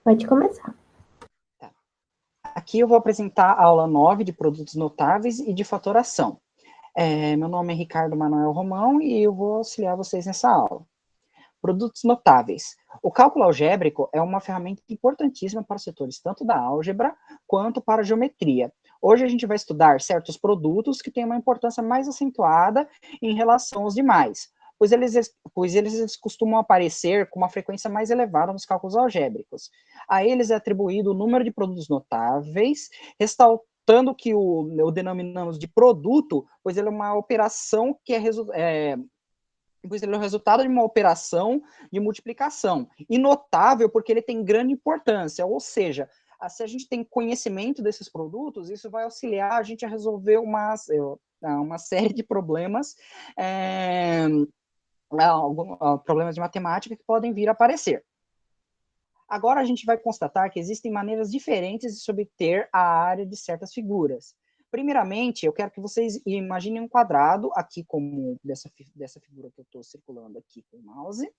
Pode começar. Tá. Aqui eu vou apresentar a aula 9 de produtos notáveis e de fatoração. Meu nome é Ricardo Manuel Romão e eu vou auxiliar vocês nessa aula. Produtos notáveis. O cálculo algébrico é uma ferramenta importantíssima para os setores tanto da álgebra quanto para a geometria. Hoje a gente vai estudar certos produtos que têm uma importância mais acentuada em relação aos demais, pois eles costumam aparecer com uma frequência mais elevada nos cálculos algébricos. A eles é atribuído o número de produtos notáveis, ressaltando que o denominamos de produto, pois ele é uma operação que pois ele é o resultado de uma operação de multiplicação. E notável porque ele tem grande importância, ou seja, se a gente tem conhecimento desses produtos, isso vai auxiliar a gente a resolver uma série de problemas, problemas de matemática que podem vir a aparecer. Agora a gente vai constatar que existem maneiras diferentes de se obter a área de certas figuras. Primeiramente, eu quero que vocês imaginem um quadrado, aqui como dessa figura que eu estou circulando aqui com o mouse,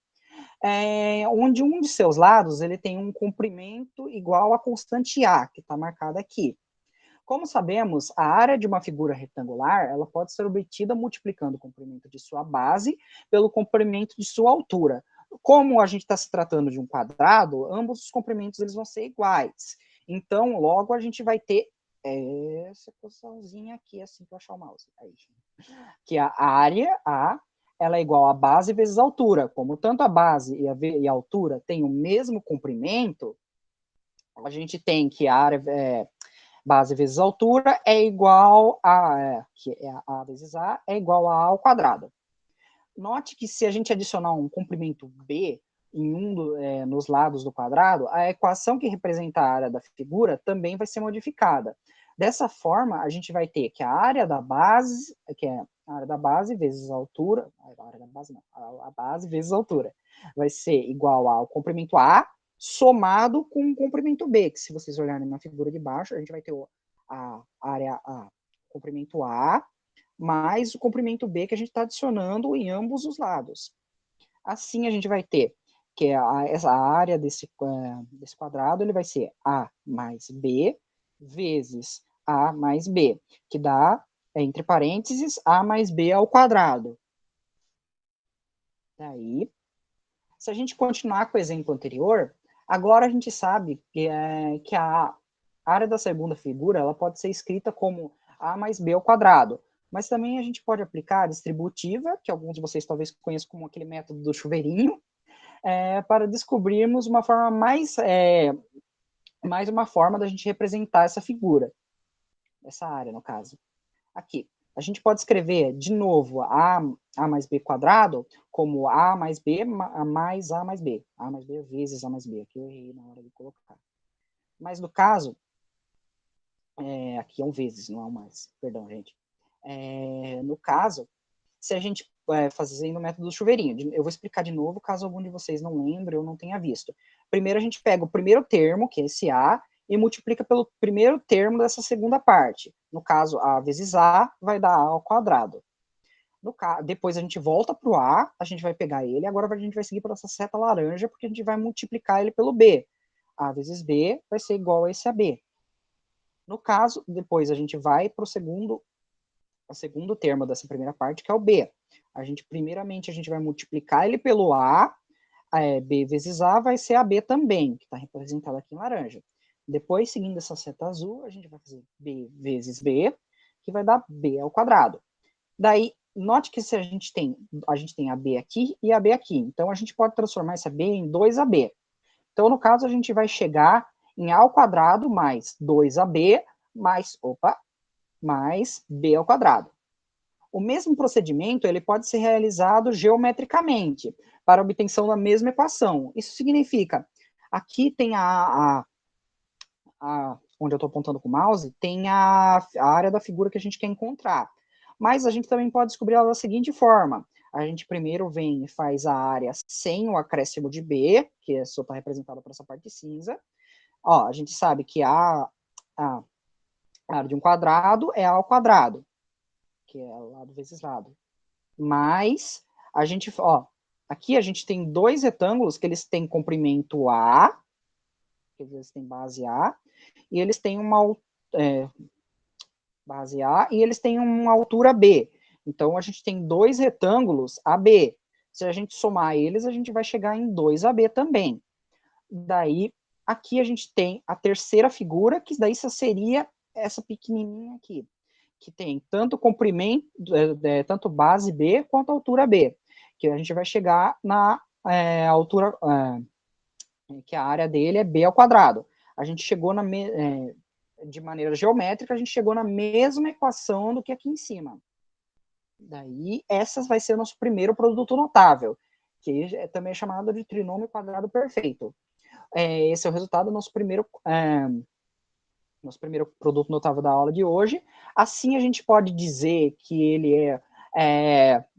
onde um de seus lados ele tem um comprimento igual à constante A, que está marcada aqui. Como sabemos, a área de uma figura retangular ela pode ser obtida multiplicando o comprimento de sua base pelo comprimento de sua altura. Como a gente está se tratando de um quadrado, ambos os comprimentos eles vão ser iguais. Então, logo a gente vai ter essa posiçãozinha aqui, assim que eu achar o mouse. Aí. Que a área, A, ela é igual a base vezes a altura. Como tanto a base e a altura têm o mesmo comprimento, a gente tem que a área base vezes altura é igual que é A vezes A, é igual a ao quadrado. Note que se a gente adicionar um comprimento B nos lados do quadrado, a equação que representa a área da figura também vai ser modificada. Dessa forma, a gente vai ter que a área da base, que é a área da base vezes a altura, a base vezes a altura, vai ser igual ao comprimento A somado com o comprimento B, que se vocês olharem na figura de baixo, a gente vai ter a área A, comprimento A, mais o comprimento B que a gente está adicionando em ambos os lados. Assim, a gente vai ter que essa área desse quadrado ele vai ser A mais B vezes A mais B, que dá, entre parênteses, A mais B ao quadrado. Daí, se a gente continuar com o exemplo anterior, agora a gente sabe que a área da segunda figura ela pode ser escrita como A mais B ao quadrado. Mas também a gente pode aplicar a distributiva, que alguns de vocês talvez conheçam como aquele método do chuveirinho, para descobrirmos uma forma mais uma forma da gente representar essa figura, essa área, no caso. Aqui, a gente pode escrever, de novo, A mais B quadrado, como A mais B mais A mais B. A mais B vezes A mais B. Aqui eu errei na hora de colocar. Mas no caso, aqui é um vezes, não é um mais. Perdão, gente. No caso, se a gente fazendo o método do chuveirinho, eu vou explicar de novo, caso algum de vocês não lembre ou não tenha visto. Primeiro a gente pega o primeiro termo, que é esse A, e multiplica pelo primeiro termo dessa segunda parte. No caso, A vezes A vai dar A ao quadrado. Depois a gente volta para o A, a gente vai pegar ele, agora a gente vai seguir por essa seta laranja, porque a gente vai multiplicar ele pelo B. A vezes B vai ser igual a esse AB. No caso, depois a gente vai para o segundo termo dessa primeira parte, que é o B. Primeiramente, a gente vai multiplicar ele pelo A, B vezes A vai ser AB também, que está representado aqui em laranja. Depois, seguindo essa seta azul, a gente vai fazer B vezes B, que vai dar B ao quadrado. Daí, note que se a gente tem AB aqui e AB aqui. Então, a gente pode transformar esse AB em 2AB. Então, no caso, a gente vai chegar em A ao quadrado mais 2AB mais B ao quadrado. O mesmo procedimento ele pode ser realizado geometricamente para a obtenção da mesma equação. Isso significa, aqui tem onde eu estou apontando com o mouse, tem a área da figura que a gente quer encontrar. Mas a gente também pode descobrir ela da seguinte forma. A gente primeiro vem e faz a área sem o acréscimo de B, que só está representado por essa parte cinza. Ó, a gente sabe que a área de um quadrado é A ao quadrado, que é lado vezes lado. Mas, aqui a gente tem dois retângulos que eles têm comprimento A, porque eles têm base A, e eles têm uma base A, e eles têm uma altura B. Então, a gente tem dois retângulos AB. Se a gente somar eles, a gente vai chegar em 2AB também. Daí, aqui a gente tem a terceira figura, que daí só seria essa pequenininha aqui, que tem tanto comprimento, tanto base B quanto altura B, que a gente vai chegar na altura, que a área dele é B ao quadrado. A gente chegou de maneira geométrica, a gente chegou na mesma equação do que aqui em cima. Daí, essa vai ser o nosso primeiro produto notável, que também é chamado de trinômio quadrado perfeito. Esse é o resultado do nosso primeiro produto notável da aula de hoje. Assim, a gente pode dizer que ele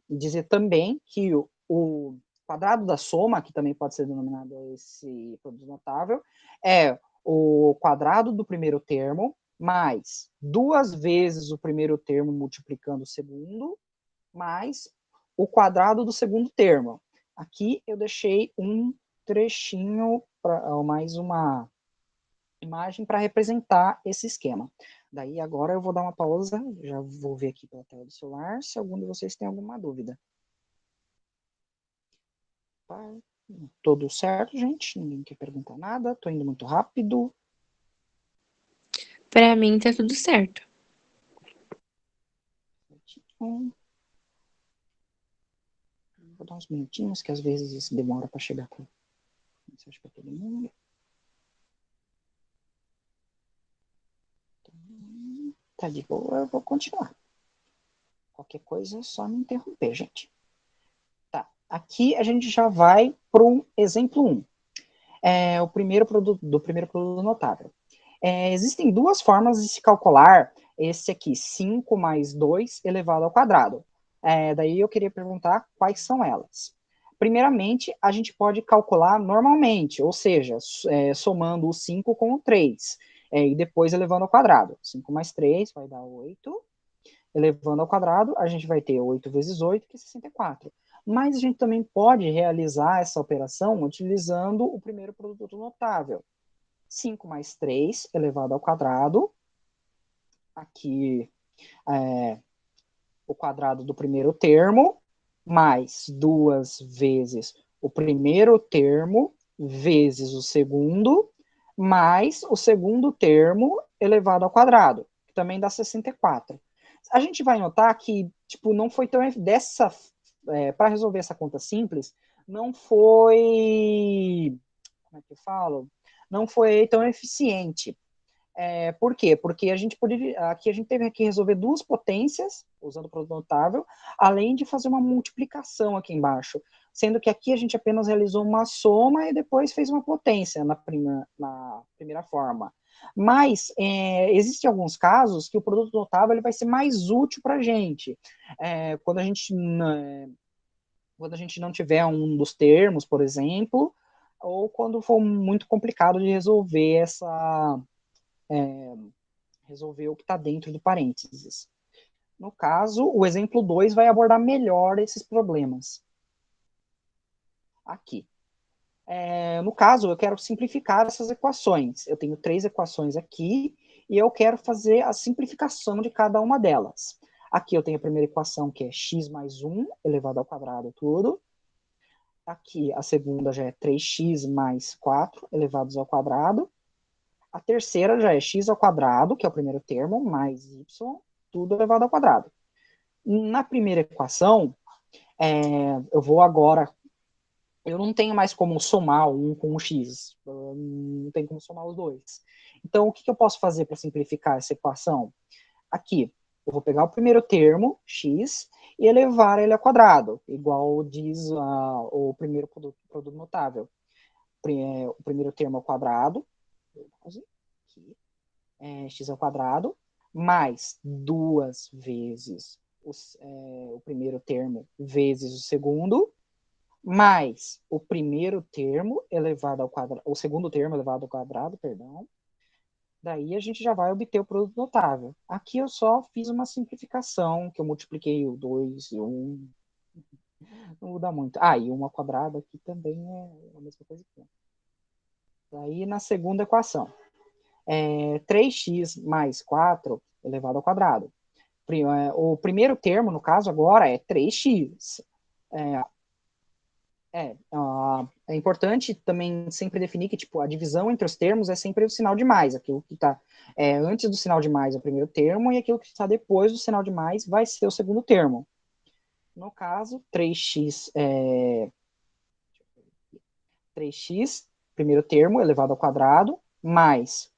dizer também que o quadrado da soma, que também pode ser denominado esse produto notável, é o quadrado do primeiro termo mais 2 vezes o primeiro termo multiplicando o segundo, mais o quadrado do segundo termo. Aqui eu deixei um trechinho, mais uma imagem para representar esse esquema. Daí agora eu vou dar uma pausa, já vou ver aqui pela tela do celular se algum de vocês tem alguma dúvida. Tá tudo certo, gente? Ninguém quer perguntar nada? Tô indo muito rápido? Para mim tá tudo certo. Vou dar uns minutinhos, que às vezes demora para chegar com mensagem para todo mundo. Tá de boa, eu vou continuar. Qualquer coisa é só me interromper, gente. Tá, aqui a gente já vai para um exemplo 1. O primeiro produto notável. Existem duas formas de se calcular esse aqui, 5 mais 2 elevado ao quadrado. Daí eu queria perguntar quais são elas. Primeiramente, a gente pode calcular normalmente, ou seja, somando o 5 com o 3, e depois elevando ao quadrado. 5 mais 3 vai dar 8. Elevando ao quadrado, a gente vai ter 8 vezes 8, que é 64. Mas a gente também pode realizar essa operação utilizando o primeiro produto notável. 5 mais 3 elevado ao quadrado. Aqui o quadrado do primeiro termo, mais 2 vezes o primeiro termo, vezes o segundo, mais o segundo termo elevado ao quadrado, que também dá 64. A gente vai notar que, tipo, não foi tão para resolver essa conta simples, não foi, como é que eu falo? Não foi tão eficiente. Por quê? Porque aqui a gente teve que resolver duas potências, usando o produto notável, além de fazer uma multiplicação aqui embaixo, sendo que aqui a gente apenas realizou uma soma e depois fez uma potência na primeira forma. Mas existem alguns casos que o produto notável ele vai ser mais útil para a gente. Quando a gente não tiver um dos termos, por exemplo, ou quando for muito complicado de resolver o que está dentro do parênteses. No caso, o exemplo 2 vai abordar melhor esses problemas. Aqui. No caso, eu quero simplificar essas equações. Eu tenho 3 equações aqui e eu quero fazer a simplificação de cada uma delas. Aqui eu tenho a primeira equação, que é x mais 1 elevado ao quadrado, tudo. Aqui a segunda já é 3x mais 4 elevados ao quadrado. A terceira já é x ao quadrado, que é o primeiro termo, mais y, tudo elevado ao quadrado. Na primeira equação, eu vou agora. Eu não tenho mais como somar um com o x. Não tem como somar os dois. Então, o que eu posso fazer para simplificar essa equação? Aqui, eu vou pegar o primeiro termo, x, e elevar ele ao quadrado, igual diz o primeiro produto notável. O primeiro termo ao quadrado, aqui, x ao quadrado, mais 2 vezes o primeiro termo vezes o segundo, mais o primeiro termo elevado ao quadrado, o segundo termo elevado ao quadrado, perdão. Daí a gente já vai obter o produto notável. Aqui eu só fiz uma simplificação, que eu multipliquei o 2 e 1. Não muda muito. E 1 ao quadrado aqui também é a mesma coisa que 1. Aí, na segunda equação, 3x mais 4 elevado ao quadrado. O primeiro termo, no caso, agora é 3x. É importante também sempre definir que tipo, a divisão entre os termos é sempre o sinal de mais. Aquilo que está antes do sinal de mais é o primeiro termo, e aquilo que está depois do sinal de mais vai ser o segundo termo. No caso, 3x, primeiro termo, elevado ao quadrado, mais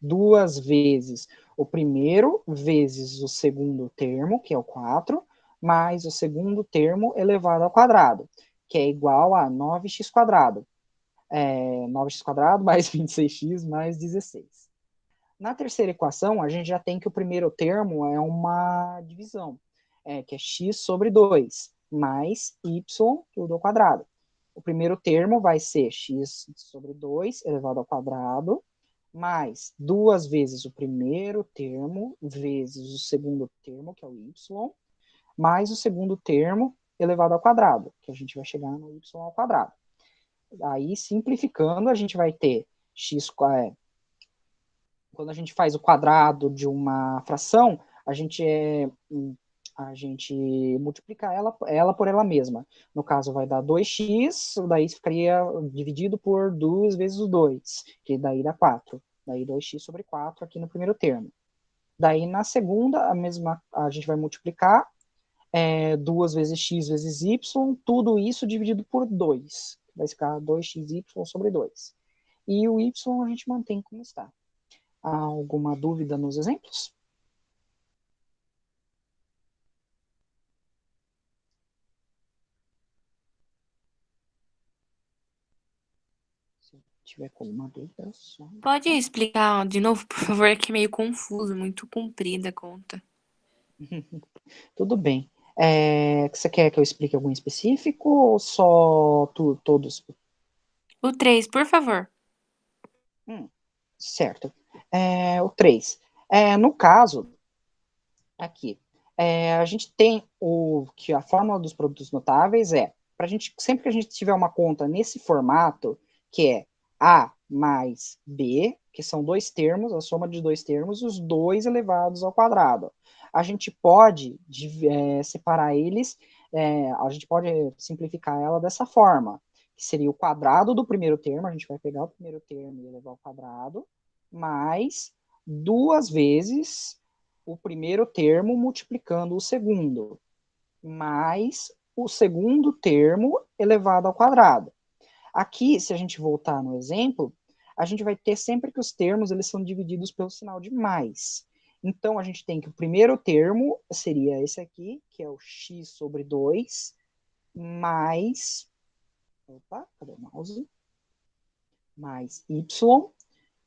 2 vezes o primeiro, vezes o segundo termo, que é o 4, mais o segundo termo elevado ao quadrado, que é igual a 9x quadrado. 9x quadrado mais 26x mais 16. Na terceira equação, a gente já tem que o primeiro termo é uma divisão, que é x sobre 2, mais y tudo ao quadrado. O primeiro termo vai ser x sobre 2 elevado ao quadrado, mais 2 vezes o primeiro termo, vezes o segundo termo, que é o y, mais o segundo termo elevado ao quadrado, que a gente vai chegar no y ao quadrado. Aí, simplificando, a gente vai ter x, quando a gente faz o quadrado de uma fração, a gente multiplica ela por ela mesma. No caso, vai dar 2x, daí ficaria dividido por 2 vezes o 2, que daí dá 4. Daí 2x sobre 4 aqui no primeiro termo. Daí, na segunda, a gente vai multiplicar 2 vezes x vezes y, tudo isso dividido por 2. Vai ficar 2xy sobre 2. E o y a gente mantém como está. Há alguma dúvida nos exemplos? Se tiver alguma dúvida, só... Pode explicar de novo, por favor, que é meio confuso, muito comprida a conta. Tudo bem. Você quer que eu explique algum específico ou só todos? O 3, por favor. Certo. O 3. No caso, aqui, a gente tem que a fórmula dos produtos notáveis para a gente, sempre que a gente tiver uma conta nesse formato, que é A mais B, que são dois termos, a soma de dois termos, os dois elevados ao quadrado. A gente pode separar eles, a gente pode simplificar ela dessa forma, que seria o quadrado do primeiro termo, a gente vai pegar o primeiro termo e elevar ao quadrado, mais 2 vezes o primeiro termo multiplicando o segundo, mais o segundo termo elevado ao quadrado. Aqui, se a gente voltar no exemplo, a gente vai ter sempre que os termos eles são divididos pelo sinal de mais. Então, a gente tem que o primeiro termo seria esse aqui, que é o x sobre 2, mais... Opa, cadê o mouse? Mais y,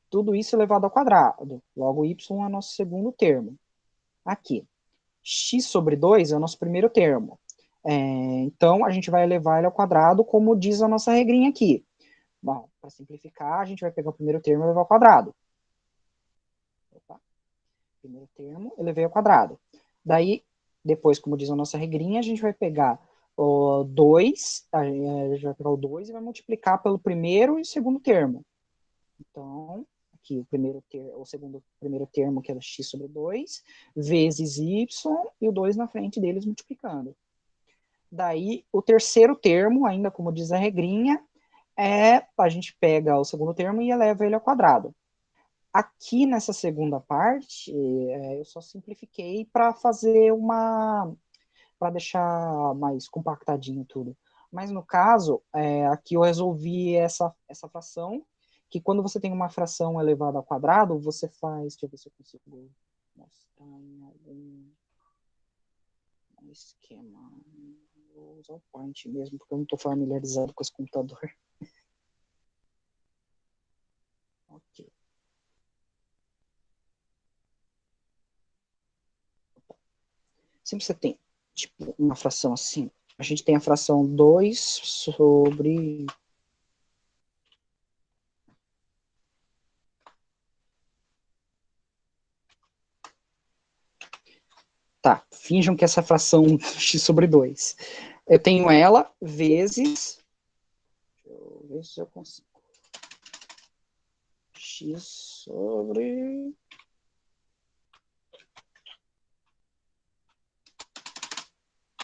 tudo isso elevado ao quadrado. Logo, y é nosso segundo termo. Aqui, x sobre 2 é o nosso primeiro termo. Então, a gente vai elevar ele ao quadrado, como diz a nossa regrinha aqui. Bom, para simplificar, a gente vai pegar o primeiro termo e elevar ao quadrado. Opa. Primeiro termo, elevei ao quadrado. Daí, depois, como diz a nossa regrinha, a gente vai pegar o 2, a gente vai pegar o 2 e vai multiplicar pelo primeiro e segundo termo. Então, aqui o primeiro termo, que é x sobre 2, vezes y, e o 2 na frente deles multiplicando. Daí, o terceiro termo, ainda como diz a regrinha, a gente pega o segundo termo e eleva ele ao quadrado. Aqui nessa segunda parte, eu só simplifiquei para fazer para deixar mais compactadinho tudo. Mas no caso, aqui eu resolvi essa fração, que quando você tem uma fração elevada ao quadrado, você faz, deixa eu ver se eu consigo mostrar em algum esquema. Vou usar o Paint mesmo, porque eu não estou familiarizado com esse computador. Ok. Sempre você tem, tipo, uma fração assim, a gente tem a fração 2 sobre... Tá, finjam que essa fração x sobre 2. Eu tenho ela vezes... Deixa eu ver se eu consigo. x sobre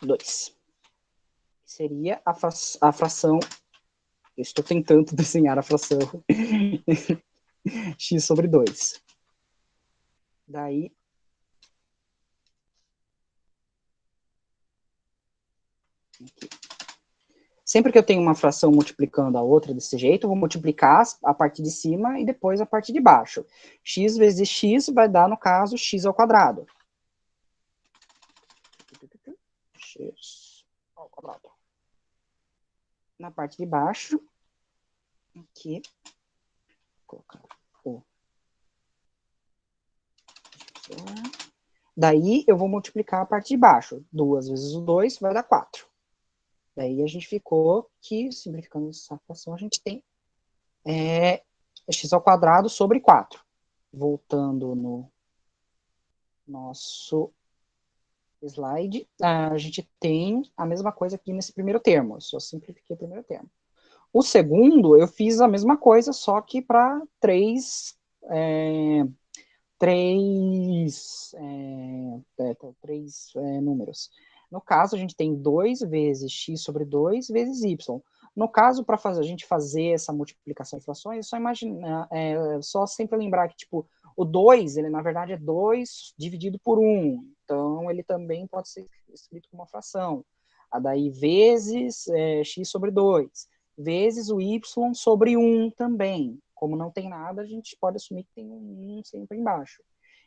2. Seria a fração, eu estou tentando desenhar a fração x sobre 2. Daí, aqui. Sempre que eu tenho uma fração multiplicando a outra desse jeito, eu vou multiplicar a parte de cima e depois a parte de baixo. X vezes x vai dar, no caso, x ao quadrado. X ao quadrado. Na parte de baixo, aqui, vou colocar o... Daí, eu vou multiplicar a parte de baixo. 2 vezes o 2 vai dar 4. Daí, a gente ficou que, simplificando essa fração, a gente tem x ao quadrado sobre 4. Voltando no nosso slide, a gente tem a mesma coisa aqui nesse primeiro termo. Eu só simplifiquei o primeiro termo. O segundo, eu fiz a mesma coisa, só que para três números. No caso, a gente tem 2 vezes x sobre 2 vezes y. No caso, para a gente fazer essa multiplicação de frações, é só imaginar, só sempre lembrar que, tipo, o 2, ele na verdade é 2 dividido por 1. Então, ele também pode ser escrito como uma fração. A daí vezes x sobre 2, vezes o y sobre 1 também. Como não tem nada, a gente pode assumir que tem um 1 sempre embaixo.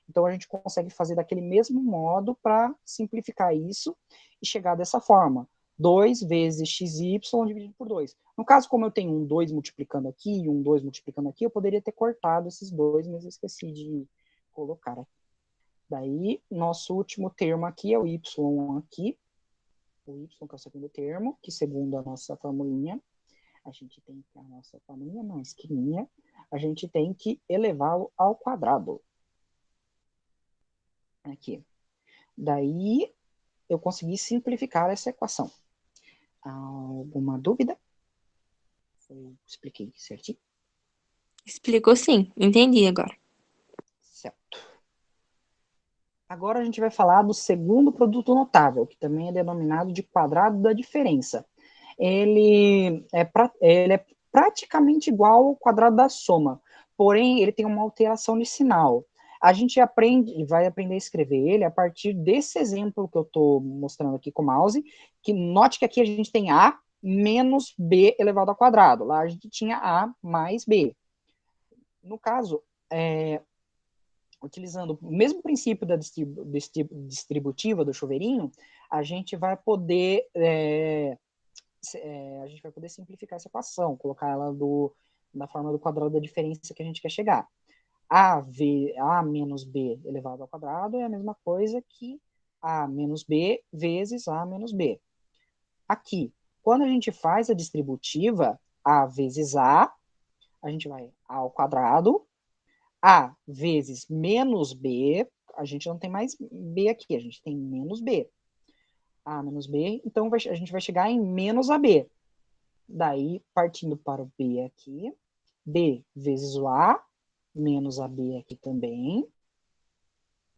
Então, a gente consegue fazer daquele mesmo modo para simplificar isso e chegar dessa forma. 2 vezes xy dividido por 2. No caso, como eu tenho um 2 multiplicando aqui e um 2 multiplicando aqui, eu poderia ter cortado esses dois, mas eu esqueci de colocar aqui. Daí, nosso último termo aqui é o y aqui. O y, que é o segundo termo, que segundo a nossa formulinha, a gente tem que, a nossa formulinha não, esquininha, a gente tem que elevá-lo ao quadrado. Aqui. Daí, eu consegui simplificar essa equação. Alguma dúvida? Eu expliquei certinho? Explicou sim, entendi agora. Certo. Agora a gente vai falar do segundo produto notável, que também é denominado de quadrado da diferença. Ele é praticamente igual ao quadrado da soma, porém ele tem uma alteração de sinal. A gente vai aprender a escrever ele a partir desse exemplo que eu estou mostrando aqui com o mouse, que note que aqui a gente tem A menos B elevado ao quadrado. Lá a gente tinha A mais B. No caso, utilizando o mesmo princípio da distributiva do chuveirinho, a gente vai poder simplificar essa equação, colocar ela da forma do quadrado da diferença que a gente quer chegar. A menos B elevado ao quadrado é a mesma coisa que A menos B vezes A menos B. Aqui, quando a gente faz a distributiva, A vezes A gente vai A ao quadrado, A vezes menos B, a gente não tem mais B aqui, a gente tem menos B. A menos B, então a gente vai chegar em menos AB. Daí, partindo para o B aqui, B vezes o A, menos AB aqui também.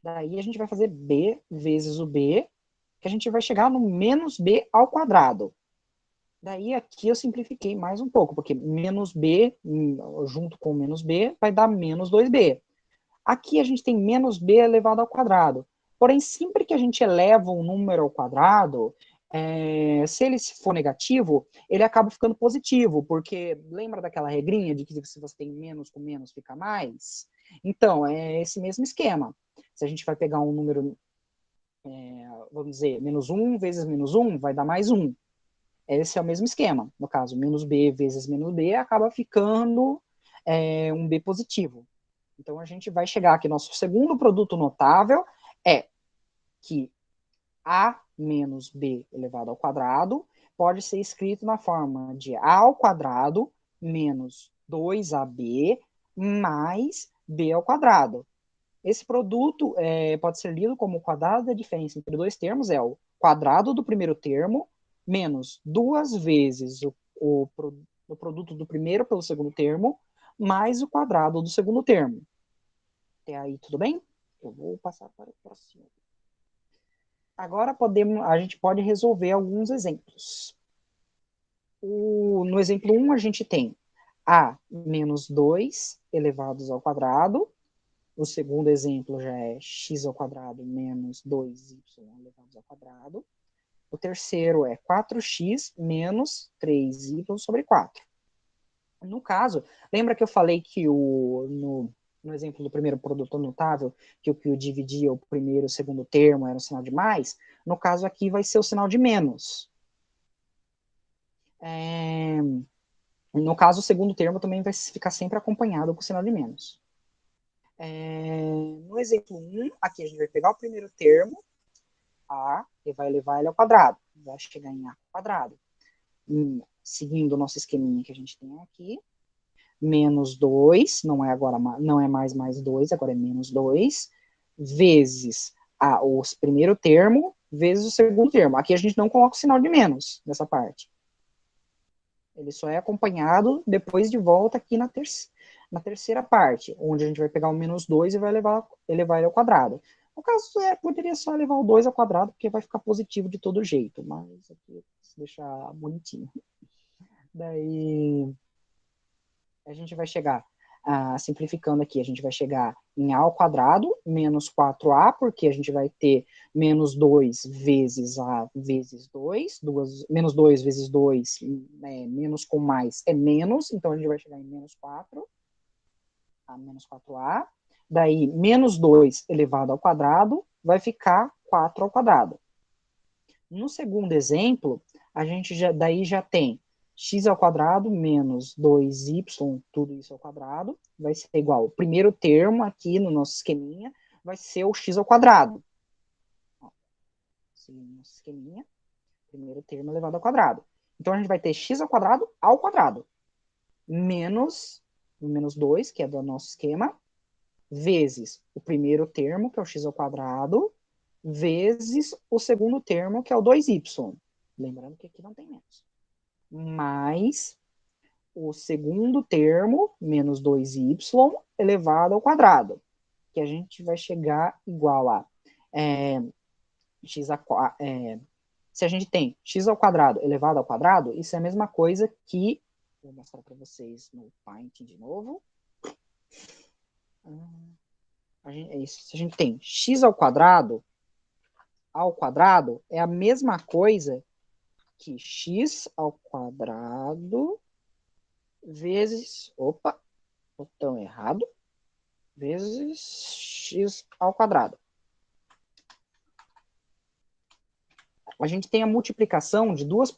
Daí a gente vai fazer B vezes o B, que a gente vai chegar no menos B ao quadrado. Daí aqui eu simplifiquei mais um pouco, porque menos B, junto com menos B, vai dar menos 2B. Aqui a gente tem menos b elevado ao quadrado. Porém, sempre que a gente eleva um número ao quadrado, se ele for negativo, ele acaba ficando positivo, porque lembra daquela regrinha de que se você tem menos com menos fica mais? Então, é esse mesmo esquema. Se a gente vai pegar um número, vamos dizer, menos 1 vezes menos 1, vai dar mais 1. Esse é o mesmo esquema. No caso, menos b vezes menos b acaba ficando um b positivo. Então, a gente vai chegar aqui, nosso segundo produto notável é que A menos B elevado ao quadrado pode ser escrito na forma de A ao quadrado menos 2AB mais B ao quadrado. Esse produto pode ser lido como o quadrado da diferença entre dois termos, é o quadrado do primeiro termo menos duas vezes o produto do primeiro pelo segundo termo, mais o quadrado do segundo termo. Até aí, tudo bem? Eu vou passar para o próximo. Agora a gente pode resolver alguns exemplos. No exemplo 1, a gente tem a menos 2 elevados ao quadrado. O segundo exemplo já é x ao quadrado menos 2y elevados ao quadrado. O terceiro é 4x menos 3y sobre 4. No caso, lembra que eu falei que no exemplo do primeiro produto notável, que o que dividia o primeiro e o segundo termo era o sinal de mais? No caso aqui vai ser o sinal de menos. No caso, o segundo termo também vai ficar sempre acompanhado com o sinal de menos. No exemplo 1, aqui a gente vai pegar o primeiro termo, a, e vai levar ele ao quadrado. Vai chegar em a quadrado. Seguindo o nosso esqueminha que a gente tem aqui, menos 2, não é mais 2, agora é menos 2, vezes o primeiro termo, vezes o segundo termo. Aqui a gente não coloca o sinal de menos nessa parte. Ele só é acompanhado depois de volta aqui na terceira parte, onde a gente vai pegar o menos 2 e vai elevar ele ao quadrado. No caso, poderia só elevar o 2 ao quadrado, porque vai ficar positivo de todo jeito, mas aqui eu preciso deixar bonitinho. Daí, a gente vai chegar, simplificando aqui, a gente vai chegar em a ao quadrado menos 4a, porque a gente vai ter menos 2 vezes a vezes 2, menos 2 vezes 2, menos com mais é menos, então a gente vai chegar em menos 4, a menos 4a. Daí, menos 2 elevado ao quadrado vai ficar 4 ao quadrado. No segundo exemplo, a gente daí já tem x ao quadrado menos 2y, tudo isso ao quadrado, vai ser igual. O primeiro termo aqui no nosso esqueminha vai ser o x ao quadrado. Seguindo nosso esqueminha, primeiro termo elevado ao quadrado. Então, a gente vai ter x ao quadrado, menos o menos 2, que é do nosso esquema, vezes o primeiro termo, que é o x ao quadrado, vezes o segundo termo, que é o 2y. Lembrando que aqui não tem menos. Mais o segundo termo, menos 2y, elevado ao quadrado, que a gente vai chegar igual a se a gente tem x ao quadrado elevado ao quadrado, isso é a mesma coisa que, vou mostrar para vocês no Paint de novo. Se a gente tem x ao quadrado é a mesma coisa que x ao quadrado vezes, botão errado, vezes x ao quadrado. A gente tem a multiplicação de duas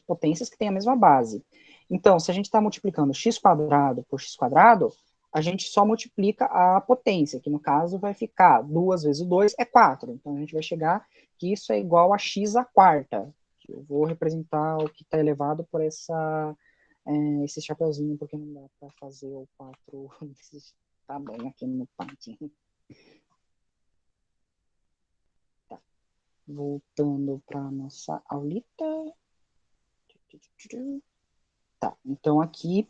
potências que têm a mesma base. Então, se a gente está multiplicando x quadrado por x quadrado, a gente só multiplica a potência, que no caso vai ficar 2 vezes 2 é 4. Então, a gente vai chegar que isso é igual a x à quarta. Eu vou representar o que está elevado por esse chapeuzinho, porque não dá para fazer o 4 desse tamanho aqui no Paint. Tá. Voltando para a nossa aulita. Tá, então aqui,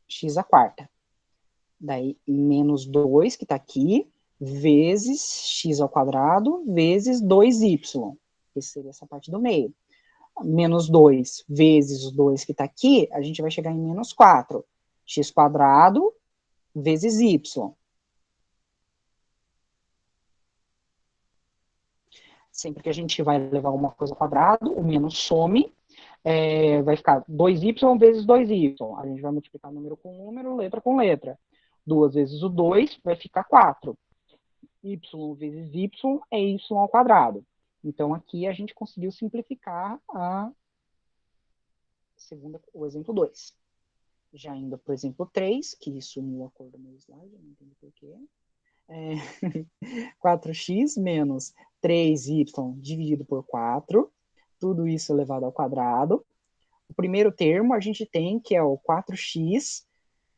x à quarta. Daí, menos 2, que está aqui, vezes x ao quadrado, vezes 2y. Que seria essa parte do meio. Menos 2 vezes o 2 que está aqui, a gente vai chegar em menos 4. X quadrado vezes y. Sempre que a gente vai levar uma coisa ao quadrado, o menos some, vai ficar 2y vezes 2y. A gente vai multiplicar número com número, letra com letra. 2 vezes o 2 vai ficar 4. Y vezes y é y ao quadrado. Então, aqui a gente conseguiu simplificar o exemplo 2. Já indo para o exemplo 3, que sumiu a cor do meu slide, não entendo porquê. 4x menos 3y dividido por 4, tudo isso elevado ao quadrado. O primeiro termo a gente tem que é o 4x,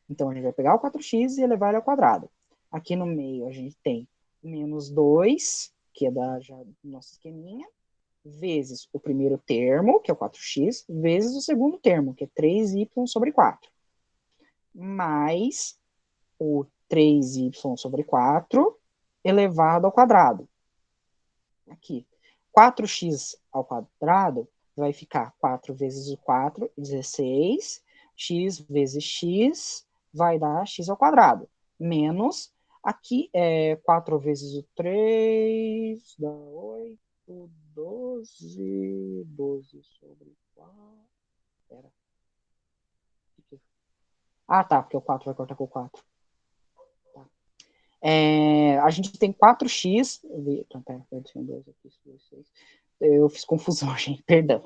então a gente vai pegar o 4x e elevar ele ao quadrado. Aqui no meio a gente tem menos 2, que é do nosso esqueminha, vezes o primeiro termo, que é o 4x, vezes o segundo termo, que é 3y sobre 4. mais o 3y sobre 4 elevado ao quadrado. Aqui, 4x ao quadrado vai ficar 4 vezes o 4, 16. X vezes x vai dar x ao quadrado. Menos, aqui é 4 vezes o 3, dá 8, 12, 12 sobre 4. Pera. Ah, tá, porque o 4 vai cortar com o 4. Tá. A gente tem 4x. Eu fiz confusão, gente, perdão.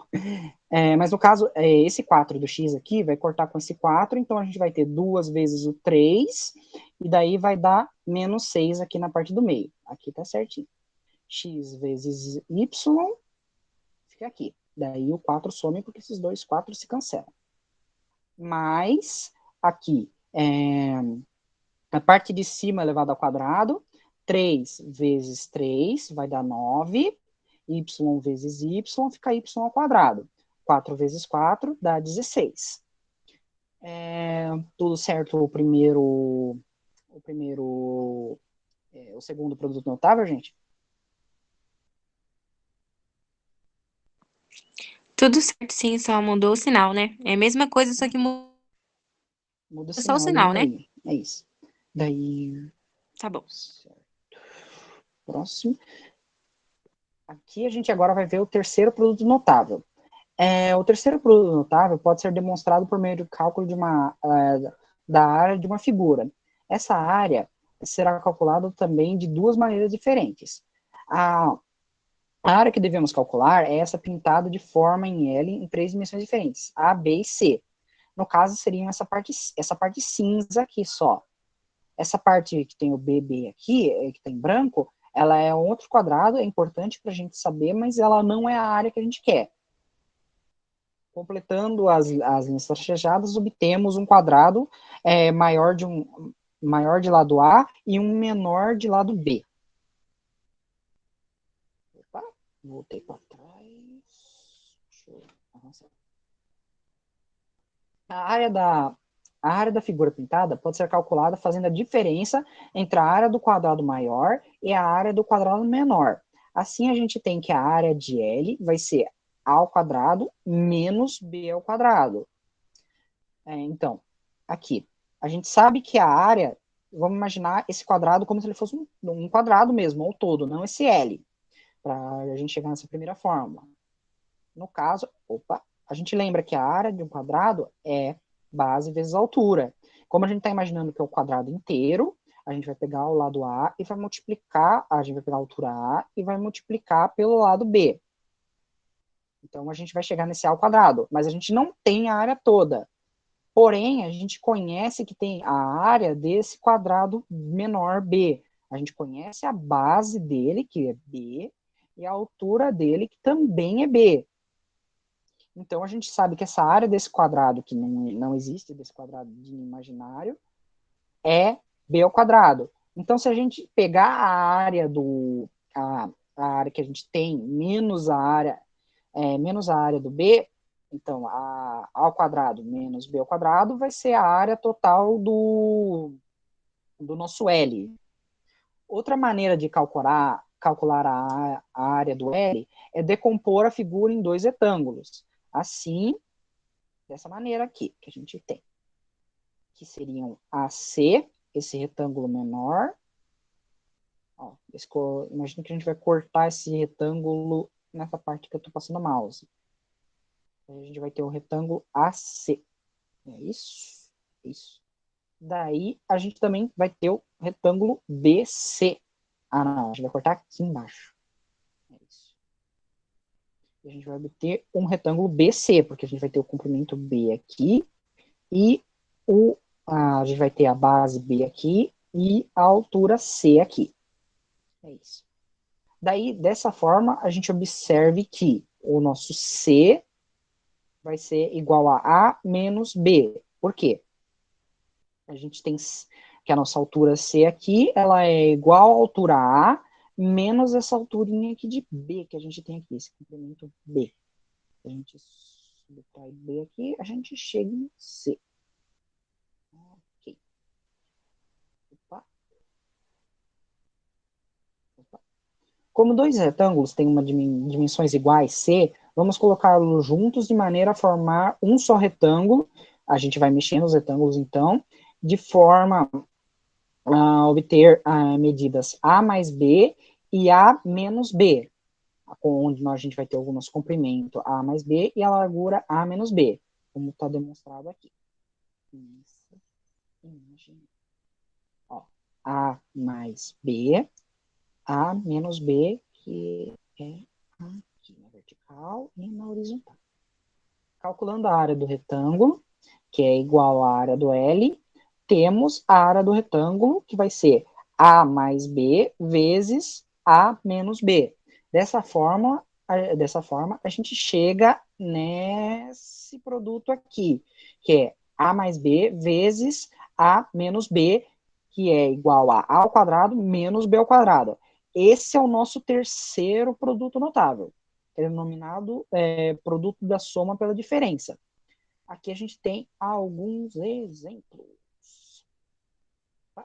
Mas no caso, esse 4 do x aqui vai cortar com esse 4, então a gente vai ter 2 vezes o 3, e daí vai dar menos 6 aqui na parte do meio. Aqui tá certinho. X vezes y, fica aqui. Daí o 4 some porque esses dois 4 se cancelam. Mais, aqui, a parte de cima elevado ao quadrado, 3 vezes 3 vai dar 9, y vezes y fica y ao quadrado. 4 vezes 4 dá 16. Tudo certo o segundo produto notável, gente? Tudo certo, sim, só mudou o sinal, né? É a mesma coisa, só que muda Muda o só o sinal ali no sinal, né? meio. É isso. Daí, Tá bom. certo. Próximo. Aqui a gente agora vai ver o terceiro produto notável. O terceiro produto notável pode ser demonstrado por meio do cálculo da área de uma figura. Essa área será calculada também de duas maneiras diferentes. A área que devemos calcular é essa pintada de forma em L em três dimensões diferentes, A, B e C. No caso, seriam essa parte cinza aqui só. Essa parte que tem o BB aqui, que tem branco, ela é um outro quadrado, é importante para a gente saber, mas ela não é a área que a gente quer. Completando as linhas tracejadas, obtemos um quadrado maior de lado A e um menor de lado B. Opa, voltei para trás. Deixa eu avançar. A área da figura pintada pode ser calculada fazendo a diferença entre a área do quadrado maior e a área do quadrado menor. Assim, a gente tem que a área de L vai ser A ao quadrado menos B ao quadrado. Então, aqui, a gente sabe que a área, vamos imaginar esse quadrado como se ele fosse um quadrado mesmo, ao todo, não esse L, para a gente chegar nessa primeira fórmula. No caso, a gente lembra que a área de um quadrado é base vezes altura. Como a gente está imaginando que é o quadrado inteiro, a gente vai pegar o lado A e vai multiplicar, a gente vai pegar a altura A e vai multiplicar pelo lado B. Então, a gente vai chegar nesse A ao quadrado, mas a gente não tem a área toda. Porém, a gente conhece que tem a área desse quadrado menor B. A gente conhece a base dele, que é B, e a altura dele, que também é B. Então, a gente sabe que essa área desse quadrado, que não existe, desse quadrado de imaginário, é B ao quadrado. Então, se a gente pegar a área a área que a gente tem menos a área do B, então, A ao quadrado menos B ao quadrado vai ser a área total do nosso L. Outra maneira de calcular a área do L é decompor a figura em dois retângulos. Assim, dessa maneira aqui, que a gente tem. Que seriam AC, esse retângulo menor. Imagina que a gente vai cortar esse retângulo nessa parte que eu estou passando o mouse. A gente vai ter o retângulo AC. É isso? Isso. Daí, a gente também vai ter o retângulo BC. Ah, não, a gente vai cortar aqui embaixo. É isso. E a gente vai obter um retângulo BC, porque a gente vai ter o comprimento B aqui e a gente vai ter a base B aqui e a altura C aqui. É isso. Daí, dessa forma, a gente observe que o nosso C vai ser igual a A menos B. Por quê? A gente tem que a nossa altura C aqui, ela é igual à altura A, menos essa alturinha aqui de B que a gente tem aqui, esse comprimento B. A gente subtrai B aqui, a gente chega em C. Como dois retângulos têm uma dimensões iguais, C, vamos colocá-los juntos de maneira a formar um só retângulo. A gente vai mexer nos retângulos, então, de forma a obter medidas A mais B e A menos B, onde a gente vai ter alguns comprimentos A mais B e a largura A menos B, como está demonstrado aqui. Ó, A mais B, A menos B, que é aqui na vertical e na horizontal. Calculando a área do retângulo, que é igual à área do L, temos a área do retângulo, que vai ser A mais B vezes A menos B. Dessa forma, a gente chega nesse produto aqui, que é A mais B vezes A menos B, que é igual a A ao quadrado menos B ao quadrado. Esse é o nosso terceiro produto notável, denominado produto da soma pela diferença. Aqui a gente tem alguns exemplos. Tá?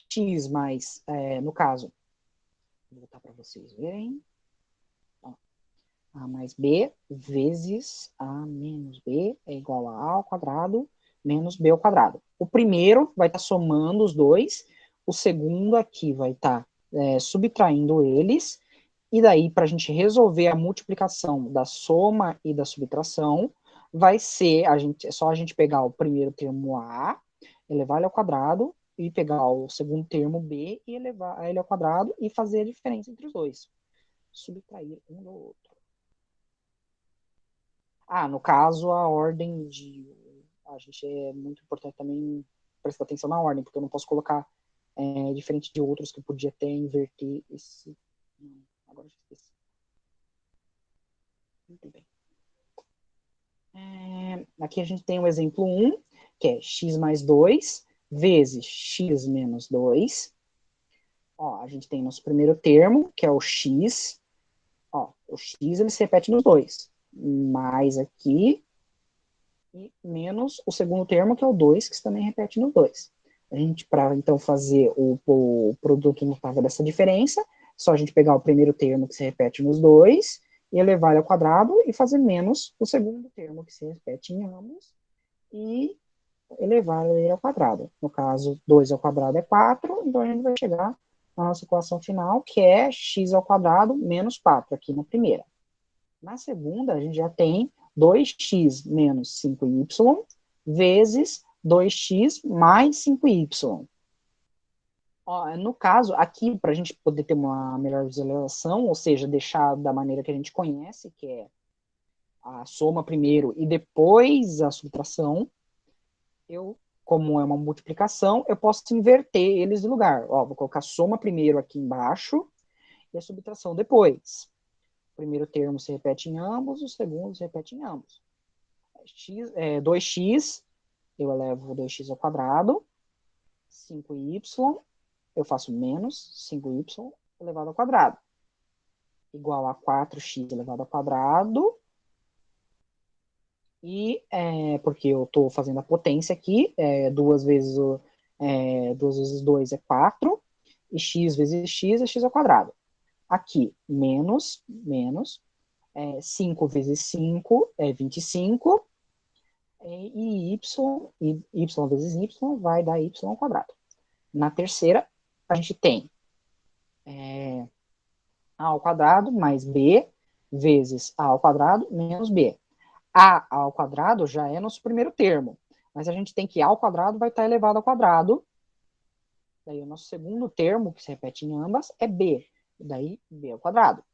X mais, no caso, vou voltar para vocês verem. Ó, A mais B vezes A menos B é igual a A ao quadrado menos B ao quadrado. O primeiro vai estar somando os dois, o segundo aqui vai estar subtraindo eles, e daí, para a gente resolver a multiplicação da soma e da subtração, vai ser só a gente pegar o primeiro termo A, elevar ele ao quadrado, e pegar o segundo termo B e elevar ele ao quadrado e fazer a diferença entre os dois. Subtrair um do outro. No caso, a ordem de. A gente é muito importante também prestar atenção na ordem, porque eu não posso colocar diferente de outros que eu podia até inverter esse. Não, agora eu esqueci. Muito bem. Aqui a gente tem o exemplo 1, que é x mais 2 vezes x menos 2. Ó, a gente tem nosso primeiro termo, que é o x. Ó, o x ele se repete nos dois. Mais aqui e menos o segundo termo, que é o 2, que se também repete nos dois. A gente, para então fazer o produto notável dessa diferença, só a gente pegar o primeiro termo que se repete nos dois e elevar ele ao quadrado e fazer menos o segundo termo que se repete em ambos e elevar ele ao quadrado. No caso, 2 ao quadrado é 4, então a gente vai chegar na nossa equação final, que é x ao quadrado menos 4, aqui na primeira. Na segunda, a gente já tem 2x menos 5y vezes 2x mais 5y. Ó, no caso, aqui, para a gente poder ter uma melhor visualização, ou seja, deixar da maneira que a gente conhece, que é a soma primeiro e depois a subtração, como é uma multiplicação, eu posso inverter eles de lugar. Ó, vou colocar a soma primeiro aqui embaixo e a subtração depois. O primeiro termo se repete em ambos, o segundo se repete em ambos. 2x, eu elevo 2x ao quadrado, 5y, eu faço menos 5y elevado ao quadrado, igual a 4x elevado ao quadrado, e porque eu estou fazendo a potência aqui, 2 vezes 2 é 4, e x vezes x é x ao quadrado. Aqui, menos 5 vezes 5 é 25, e y vezes y vai dar y ao quadrado. Na terceira, a gente tem a ao quadrado mais b vezes a ao quadrado menos b. A ao quadrado já é nosso primeiro termo, mas a gente tem que a ao quadrado vai estar elevado ao quadrado. Daí o nosso segundo termo, que se repete em ambas, é b. Daí b ao quadrado.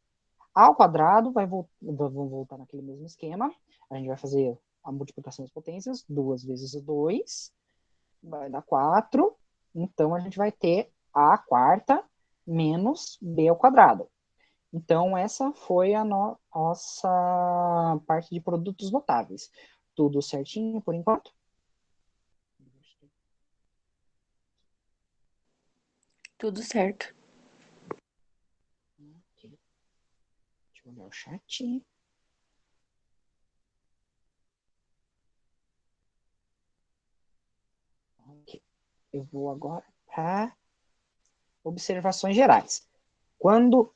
A ao quadrado vamos voltar naquele mesmo esquema. A gente vai fazer a multiplicação das potências, 2 vezes 2, vai dar 4. Então, a gente vai ter a quarta menos b ao quadrado. Então, essa foi a nossa parte de produtos notáveis. Tudo certinho por enquanto? Tudo certo. Okay. Deixa eu olhar o chat. Okay. Eu vou agora para observações gerais. Quando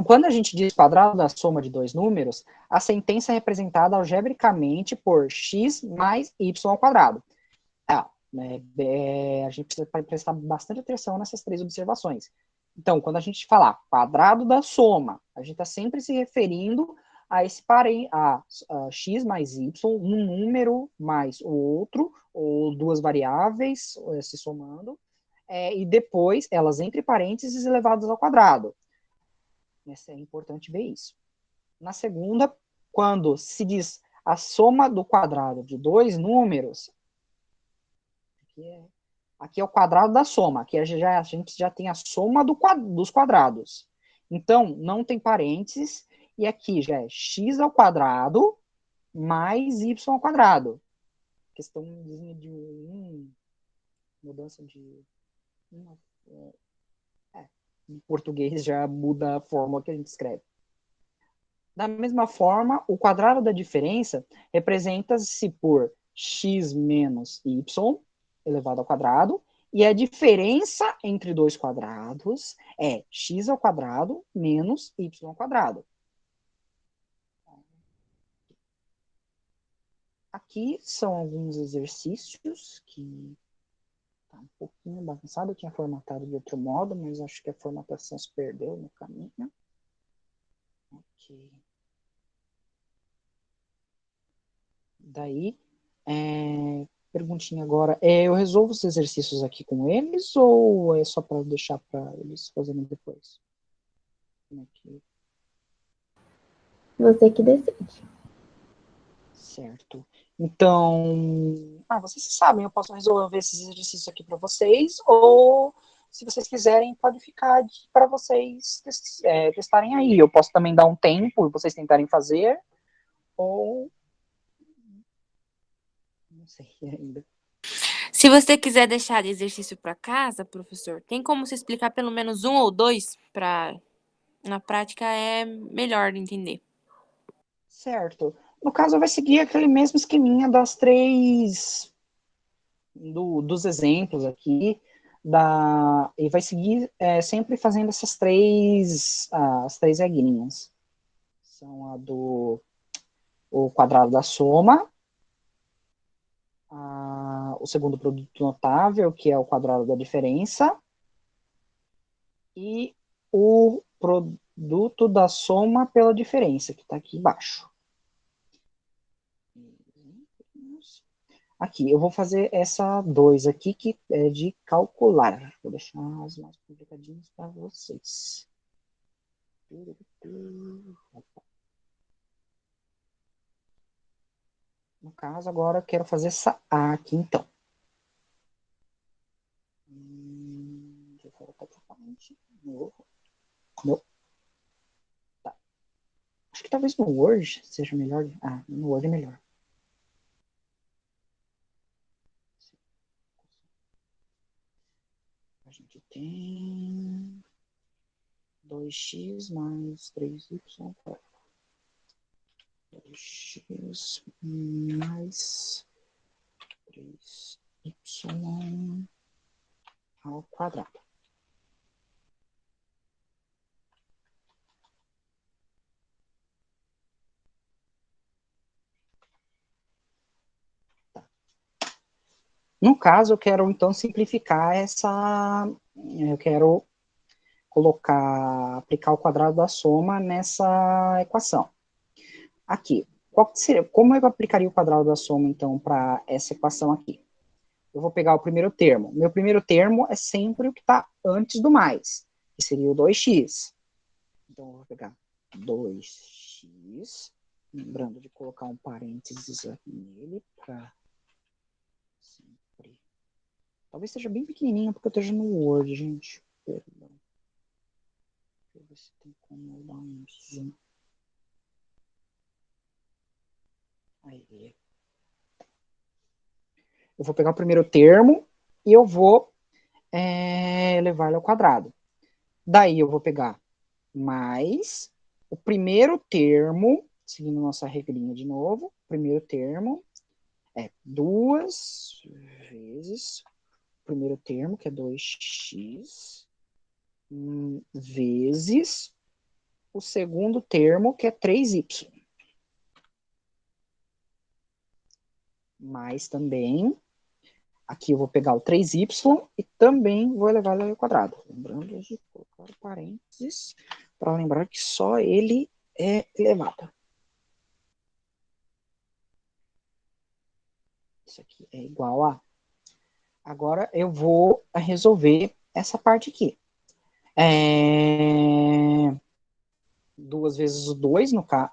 Quando a gente diz quadrado da soma de dois números, a sentença é representada algebricamente por x mais y ao quadrado. A gente precisa prestar bastante atenção nessas três observações. Então, quando a gente falar quadrado da soma, a gente está sempre se referindo a esse a x mais y, um número mais o outro, ou duas variáveis se somando, e depois elas entre parênteses elevadas ao quadrado. É importante ver isso. Na segunda, quando se diz a soma do quadrado de dois números, aqui é o quadrado da soma, aqui a gente já tem a soma dos quadrados. Então, não tem parênteses, e aqui já é x ao quadrado mais y ao quadrado. Questão de mudança de... em português já muda a forma que a gente escreve. Da mesma forma, o quadrado da diferença representa-se por x menos y elevado ao quadrado, e a diferença entre dois quadrados é x ao quadrado menos y ao quadrado. Aqui são alguns exercícios que tá um pouquinho bagunçado, eu tinha formatado de outro modo, mas acho que a formatação se perdeu no caminho. Ok. Daí, perguntinha agora, eu resolvo os exercícios aqui com eles ou é só para deixar para eles fazerem depois? Você que decide. Certo. Então, vocês sabem, eu posso resolver esses exercícios aqui para vocês, ou se vocês quiserem, pode ficar para vocês testarem aí. Eu posso também dar um tempo e vocês tentarem fazer, ou não sei ainda. Se você quiser deixar de exercício para casa, professor, tem como se explicar pelo menos um ou dois para na prática é melhor de entender. Certo. No caso, vai seguir aquele mesmo esqueminha das três dos exemplos aqui, e vai seguir sempre fazendo essas as três regrinhas. São o quadrado da soma, o segundo produto notável, que é o quadrado da diferença, e o produto da soma pela diferença, que está aqui embaixo. Aqui, eu vou fazer essa 2 aqui, que é de calcular. Vou deixar as mais complicadinhas para vocês. No caso, agora eu quero fazer essa A aqui, então. Deixa eu voltar para a parte. Não. Tá. Acho que talvez no Word seja melhor. No Word é melhor. A gente tem 2x mais 3y. 2x mais 3y ao quadrado. Tá. No caso, eu quero, então, simplificar eu quero aplicar o quadrado da soma nessa equação. Aqui, como eu aplicaria o quadrado da soma, então, para essa equação aqui? Eu vou pegar o primeiro termo. Meu primeiro termo é sempre o que está antes do mais, que seria o 2x. Então, eu vou pegar 2x, lembrando de colocar um parênteses aqui nele, para sempre... Talvez seja bem pequenininho, porque eu esteja no Word, gente. Perdão. Deixa eu ver se tem como dar um zoom. Aí. Eu vou pegar o primeiro termo e eu vou levar ele ao quadrado. Daí eu vou pegar mais o primeiro termo, seguindo nossa regrinha de novo, o primeiro termo é 2 vezes o primeiro termo, que é 2x, vezes o segundo termo, que é 3y. Mas também, aqui eu vou pegar o 3y e também vou elevar ele ao quadrado. Lembrando de colocar parênteses, para lembrar que só ele é elevado. Isso aqui é igual a... Agora eu vou resolver essa parte aqui. 2 vezes o 2, no caso,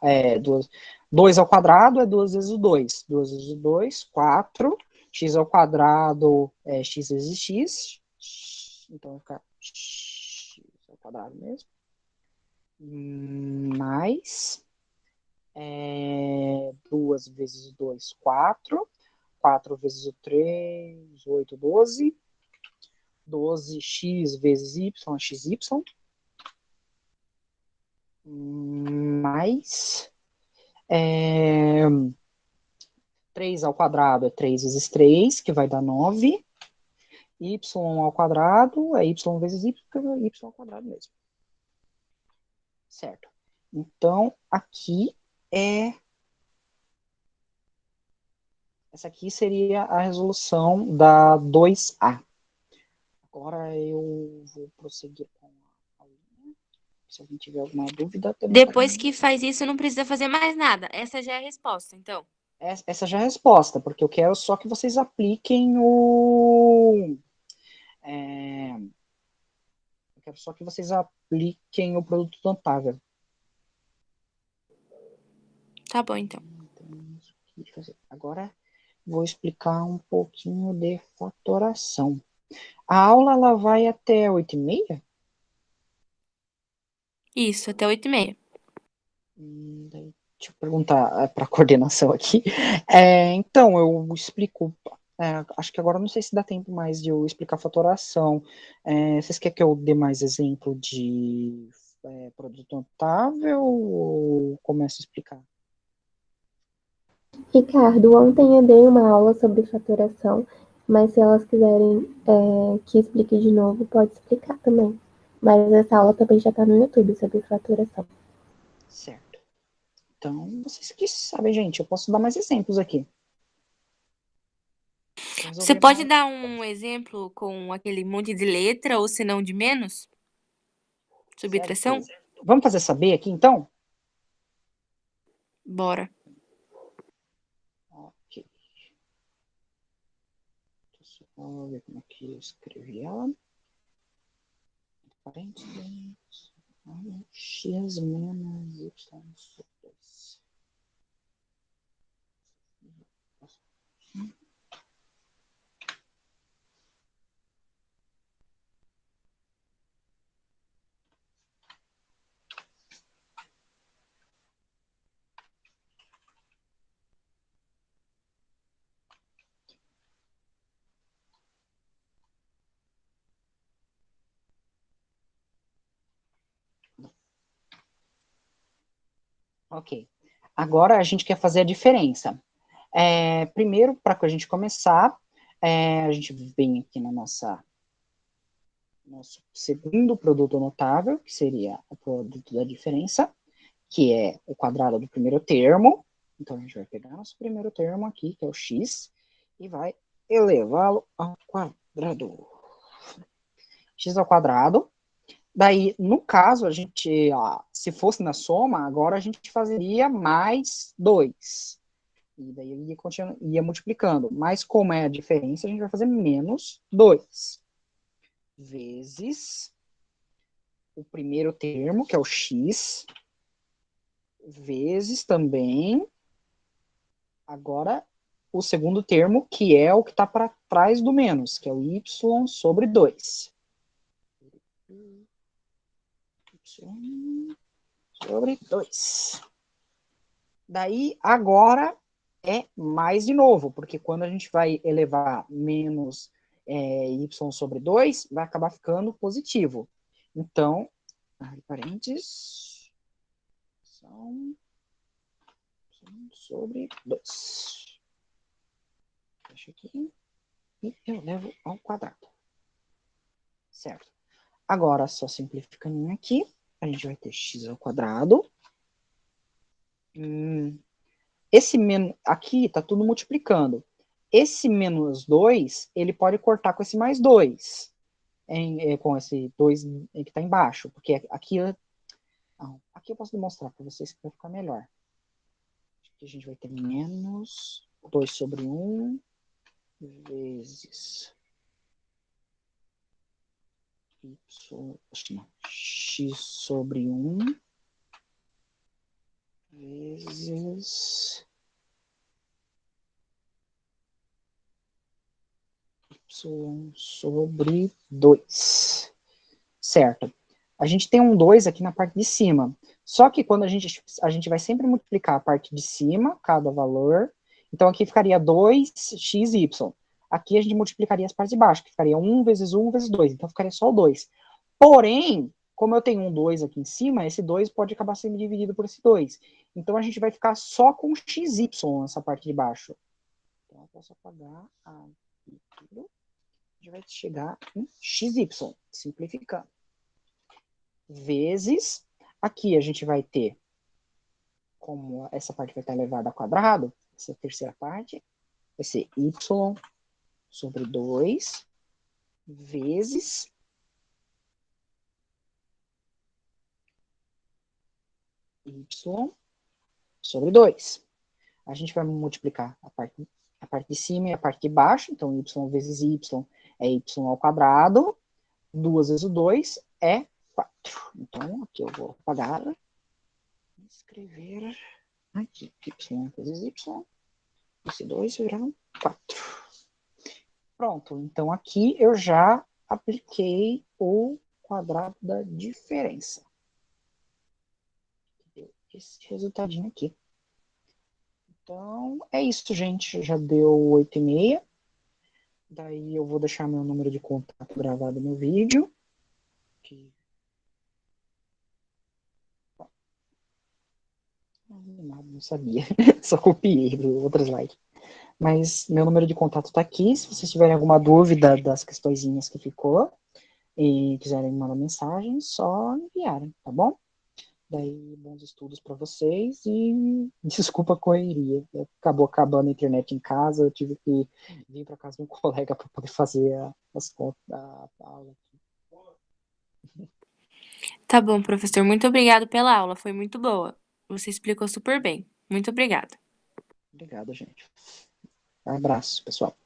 2 ao quadrado é 2 vezes o 2. 2 vezes o 2, 4. X ao quadrado é x vezes x. Então vai ficar x ao quadrado mesmo. Mais 2 vezes o 2, 4. 4 vezes o 3, 8, 12. 12x vezes y, xy. Mais 3 ao quadrado é 3 vezes 3, que vai dar 9. Y ao quadrado é y vezes y, que é y ao quadrado mesmo. Certo. Então, aqui essa aqui seria a resolução da 2A. Agora eu vou prosseguir com a linha. Se alguém tiver alguma dúvida, também. Depois que faz isso, não precisa fazer mais nada. Essa já é a resposta, então. Essa já é a resposta, porque eu quero só que vocês apliquem eu quero só que vocês apliquem o produto notável. Tá bom, então. Agora vou explicar um pouquinho de fatoração. A aula ela vai até 8h30? Isso, até 8h30. Deixa eu perguntar para a coordenação aqui. Então, eu explico. Acho que agora não sei se dá tempo mais de eu explicar fatoração. Vocês querem que eu dê mais exemplo de produto notável ou começo a explicar? Ricardo, ontem eu dei uma aula sobre fatoração, mas se elas quiserem que explique de novo, pode explicar também. Mas essa aula também já está no YouTube sobre fatoração. Certo. Então, vocês que sabem, gente, eu posso dar mais exemplos aqui. Você pode dar um exemplo com aquele monte de letra ou se não de menos? Subtração? Certo. Vamos fazer saber aqui, então? Bora. Ok. Deixa eu só ver como é que eu escrevi ela. Parênteses. X menos Y sobre 2. Ok. Agora a gente quer fazer a diferença. Primeiro, para a gente começar, a gente vem aqui na nosso segundo produto notável, que seria o produto da diferença, que é o quadrado do primeiro termo. Então, a gente vai pegar nosso primeiro termo aqui, que é o x, e vai elevá-lo ao quadrado. X ao quadrado. Daí, no caso, a gente, se fosse na soma, agora a gente fazeria mais 2. E daí ia multiplicando. Mas como é a diferença, a gente vai fazer menos 2. Vezes o primeiro termo, que é o x, vezes também, agora, o segundo termo, que é o que está para trás do menos, que é o y sobre 2. Y sobre 2. Daí, agora, é mais de novo, porque quando a gente vai elevar menos y sobre 2, vai acabar ficando positivo. Então, parênteses, são sobre 2. Deixa aqui. E eu levo ao quadrado. Certo. Agora, só simplificando aqui, A gente vai ter x ao quadrado. Esse menos... Aqui tá tudo multiplicando. Esse menos 2, ele pode cortar com esse mais 2. Com esse 2 que está embaixo. Porque aqui eu posso demonstrar para vocês que vai ficar melhor. Aqui a gente vai ter menos 2 sobre 1 vezes x sobre 1 vezes y sobre 2. Certo. A gente tem um 2 aqui na parte de cima. Só que quando a gente vai sempre multiplicar a parte de cima, cada valor. Então aqui ficaria 2xy. Aqui a gente multiplicaria as partes de baixo, que ficaria 1 vezes 1 vezes 2. Então ficaria só o 2. Porém, como eu tenho um 2 aqui em cima, esse 2 pode acabar sendo dividido por esse 2. Então a gente vai ficar só com xy nessa parte de baixo. Então eu posso apagar aqui. A gente vai chegar em xy, simplificando. Vezes, aqui a gente vai ter, como essa parte vai estar elevada ao quadrado, essa terceira parte, vai ser y sobre 2 vezes y sobre 2. A gente vai multiplicar a parte de cima e a parte de baixo, então y vezes y é y ao quadrado, 2 vezes o 2 é 4. Então, aqui eu vou apagar, escrever aqui, y vezes y, esse 2 virá 4. Pronto, então aqui eu já apliquei o quadrado da diferença. Deu esse resultadinho aqui. Então, é isso, gente. Já deu 8h30. Daí eu vou deixar meu número de contato gravado no vídeo. Não sabia. Só copiei do outro slide. Mas meu número de contato está aqui. Se vocês tiverem alguma dúvida das questõezinhas que ficou e quiserem mandar mensagem, só enviarem, tá bom? Daí, bons estudos para vocês e desculpa a correria. Acabou acabando a internet em casa, eu tive que vir para casa de um colega para poder fazer as contas da aula. Tá bom, professor. Muito obrigado pela aula. Foi muito boa. Você explicou super bem. Muito obrigada. Obrigado, gente. Um abraço, pessoal.